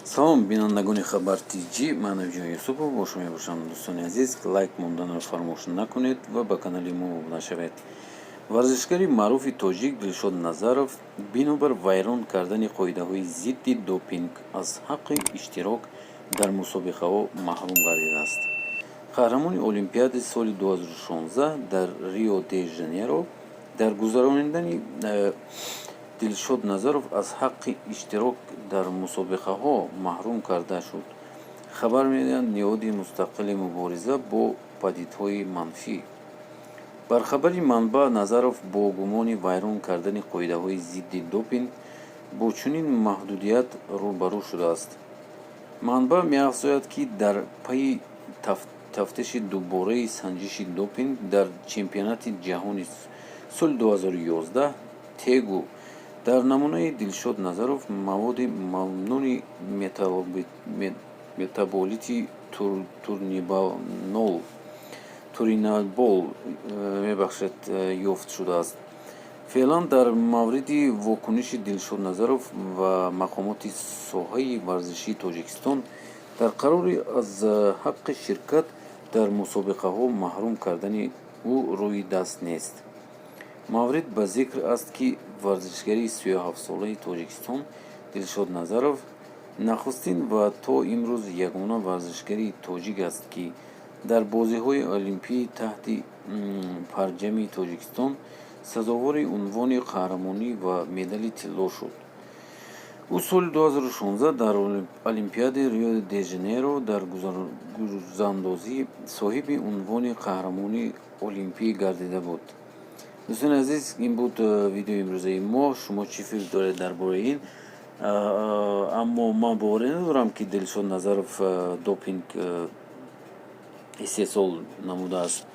салом бинандагони хабар тиҷи, ман навҷон юсупов бо шумо мебошам. дӯстони азиз, лайк монданро фаромӯш накунед ва ба канали мо мубтадӣ шавед. варзишгари маъруфи тоҷик Дилшод Назаров бинобар вайрон кардани қоидаҳои зидди допинг аз ҳаққи иштирок дар мусобиқаҳо маҳрум гардидааст. қаҳрамони олимпиадаи соли 2016 дар Рио де Жанейро дар гузарондани Дилшод Назаров аз ҳаққи иштирок дар мусобиқаҳо маҳрум карда шуд. хабар медиҳад ниҳоди мустақили мубориза бо падидҳои манфӣ. бар хабари манбаъ, Назаров бо гумони вайрон кардани қоидаҳои зидди допинг бо чунин маҳдудият рӯбарӯ шудааст. манбаъ меафзояд, ки дар пайи тафтиши дубораи санҷиши допинг дар чемпионати ҷаҳони соли 2011 Тегу дар намунаи Дилшод Назаров маводи мамнуъи метаболити туринабол ёфт шудааст. феълан дар мавриди вокуниши Дилшод Назаров ва мақомоти соҳаи варзишии Тоҷикистон дар қарори аз ҳаққи ширкат дар мусобиқаҳо маҳрум кардани ӯ рӯи даст нест. маврид ба зикр аст, ки варзишгари 37-солаи Тоҷикистон Дилшод Назаров нахустин ва то имрӯз ягона варзишгари тоҷик аст, ки дар бозиҳои олимпӣ таҳти парҷами Тоҷикистон сазовори унвони қаҳрамонӣ ва медали тилло шуд. ӯ соли 2016 дар Олимпиадаи Рио де Жанейро дар гузандозӣ соҳиби унвони қаҳрамонии олимпӣ гардида буд. дӯстони азиз, ин буд видеои имрӯзаи мо. шумо чӣ фикр доред дар бораи ин? аммо ман боварӣ надорам, ки Дилшод Назаров допинг истеҳсол намудааст.